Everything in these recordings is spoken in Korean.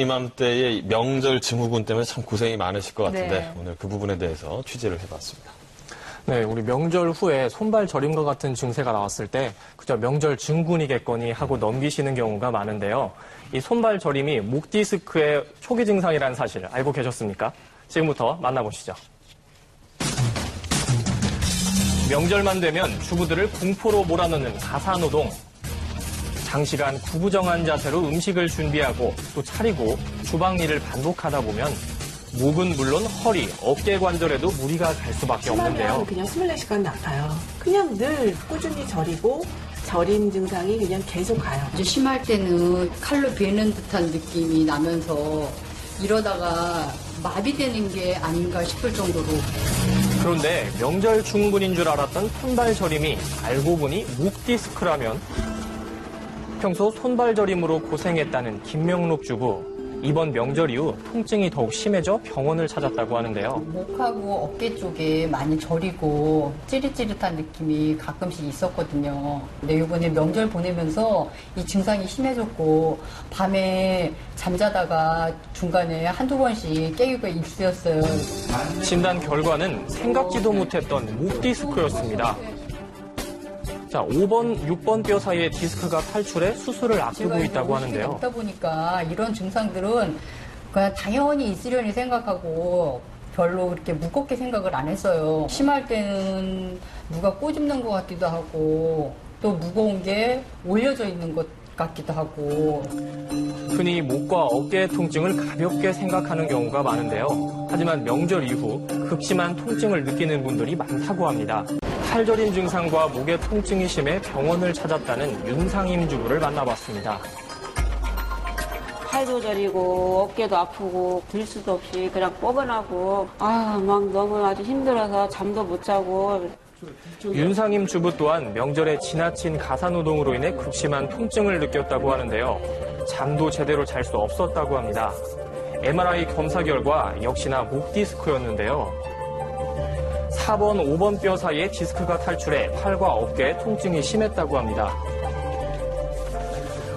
이맘때의 명절 증후군 때문에 참 고생이 많으실 것 같은데 네. 오늘 그 부분에 대해서 취재를 해봤습니다. 네, 우리 명절 후에 손발 저림과 같은 증세가 나왔을 때 그저 명절 증후군이겠거니 하고 넘기시는 경우가 많은데요. 이 손발 저림이 목 디스크의 초기 증상이라는 사실 알고 계셨습니까? 지금부터 만나보시죠. 명절만 되면 주부들을 공포로 몰아넣는 가사노동. 장시간 구부정한 자세로 음식을 준비하고 또 차리고 주방 일을 반복하다 보면 목은 물론 허리, 어깨 관절에도 무리가 갈 수밖에 없는데요. 그냥 24시간 아파요. 그냥 늘 꾸준히 저리고 저림 증상이 그냥 계속 가요. 아주 심할 때는 칼로 베는 듯한 느낌이 나면서 이러다가 마비되는 게 아닌가 싶을 정도로. 그런데 명절 증후군인 줄 알았던 손발 저림이 알고 보니 목 디스크라면 평소 손발 저림으로 고생했다는 김명록 주부. 이번 명절 이후 통증이 더욱 심해져 병원을 찾았다고 하는데요. 목하고 어깨 쪽에 많이 저리고 찌릿찌릿한 느낌이 가끔씩 있었거든요. 근데 이번에 명절 보내면서 이 증상이 심해졌고 밤에 잠자다가 중간에 한두 번씩 깨기가 일쑤였어요. 진단 결과는 생각지도 못했던 목 디스크였습니다. 자, 5번, 6번 뼈 사이에 디스크가 탈출해 수술을 앞두고 있다고 하는데요. 먹다 보니까 이런 증상들은 그냥 당연히 있으려니 생각하고 별로 그렇게 무겁게 생각을 안 했어요. 심할 때는 누가 꼬집는 것 같기도 하고 또 무거운 게 올려져 있는 것 같기도 하고. 흔히 목과 어깨의 통증을 가볍게 생각하는 경우가 많은데요. 하지만 명절 이후 극심한 통증을 느끼는 분들이 많다고 합니다. 팔저림 증상과 목의 통증이 심해 병원을 찾았다는 윤상임 주부를 만나봤습니다. 팔도 저리고 어깨도 아프고 들 수도 없이 그냥 뻐근하고 막 너무 아주 힘들어서 잠도 못 자고. 윤상임 주부 또한 명절에 지나친 가사노동으로 인해 극심한 통증을 느꼈다고 하는데요. 잠도 제대로 잘 수 없었다고 합니다. MRI 검사 결과 역시나 목 디스크였는데요. 4번, 5번 뼈 사이에 디스크가 탈출해 팔과 어깨에 통증이 심했다고 합니다.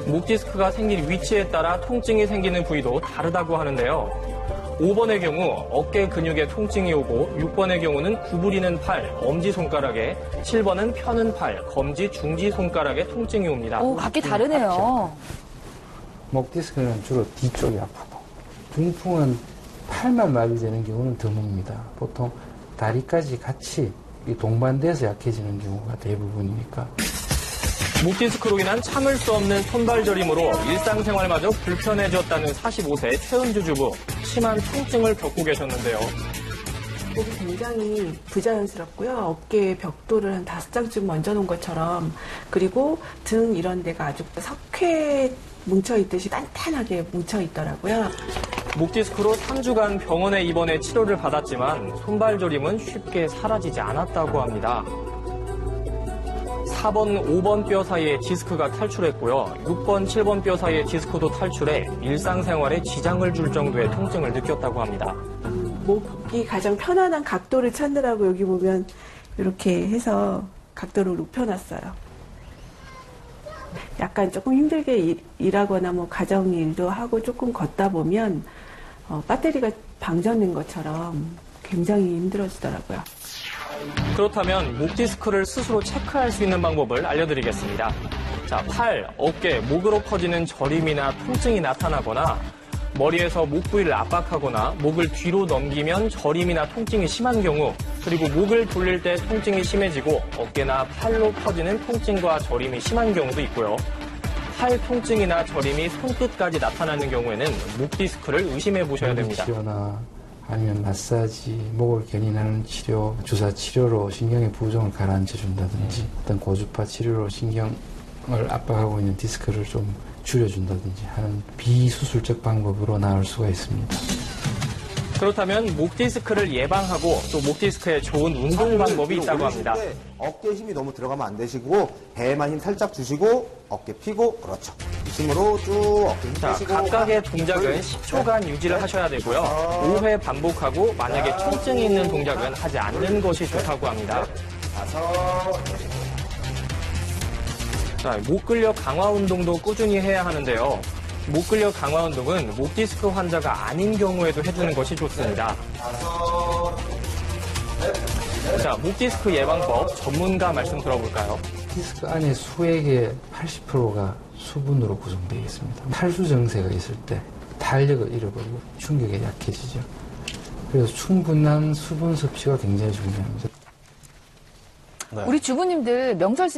목 디스크가 생긴 위치에 따라 통증이 생기는 부위도 다르다고 하는데요. 5번의 경우 어깨 근육에 통증이 오고 6번의 경우는 구부리는 팔, 엄지손가락에 7번은 펴는 팔, 검지, 중지손가락에 통증이 옵니다. 오, 각기 다르네요. 목 디스크는 주로 뒤쪽이 아프고 중풍은 팔만 마비되는 경우는 드뭅니다. 보통 다리까지 같이 동반돼서 약해지는 경우가 대부분이니까. 목 디스크로 인한 참을 수 없는 손발 저림으로 일상생활마저 불편해졌다는 45세 최은주 주부. 심한 통증을 겪고 계셨는데요. 목이 굉장히 부자연스럽고요. 어깨에 벽돌을 한 5장쯤 얹어놓은 것처럼, 그리고 등 이런 데가 아주 석회 뭉쳐있듯이 단단하게 뭉쳐있더라고요. 목 디스크로 3주간 병원에 입원해 치료를 받았지만 손발 저림은 쉽게 사라지지 않았다고 합니다. 4번, 5번 뼈 사이에 디스크가 탈출했고요. 6번, 7번 뼈 사이에 디스크도 탈출해 일상생활에 지장을 줄 정도의 통증을 느꼈다고 합니다. 목이 가장 편안한 각도를 찾느라고 여기 보면 이렇게 해서 각도를 높여놨어요. 약간 조금 힘들게 일하거나 뭐 가정 일도 하고 조금 걷다 보면 배터리가 방전된 것처럼 굉장히 힘들어지더라고요. 그렇다면 목 디스크를 스스로 체크할 수 있는 방법을 알려드리겠습니다. 자, 팔, 어깨, 목으로 퍼지는 저림이나 통증이 나타나거나 머리에서 목 부위를 압박하거나 목을 뒤로 넘기면 저림이나 통증이 심한 경우, 그리고 목을 돌릴 때 통증이 심해지고 어깨나 팔로 퍼지는 통증과 저림이 심한 경우도 있고요. 팔 통증이나 저림이 손끝까지 나타나는 경우에는 목 디스크를 의심해 보셔야 됩니다. 치료나 아니면 마사지, 목을 견인하는 치료, 주사 치료로 신경의 부종을 가라앉혀 준다든지 어떤 고주파 치료로 신경을 압박하고 있는 디스크를 좀 줄여준다든지 하는 비수술적 방법으로 나을 수가 있습니다. 그렇다면 목 디스크를 예방하고 또 목 디스크에 좋은 운동 방법이 있다고 합니다. 어깨에 힘이 너무 들어가면 안 되시고 배에만 힘 살짝 주시고 어깨 피고 그렇죠. 힘으로 쭉 어깨 힘 자, 빼시고 각각의 동작은 10초간 유지를 하셔야 되고요. 5회 반복하고 만약에 통증이 있는 동작은 하지 않는 것이 좋다고 합니다. 5 자, 목 근력 강화 운동도 꾸준히 해야 하는데요. 목 근력 강화 운동은 목 디스크 환자가 아닌 경우에도 해주는 것이 좋습니다. 자, 목 디스크 예방법 전문가 말씀 들어볼까요? 디스크 안에 수액의 80%가 수분으로 구성되어 있습니다. 탈수 증세가 있을 때 탄력을 잃어버리고 충격에 약해지죠. 그래서 충분한 수분 섭취가 굉장히 중요합니다. 우리 주부님들 명절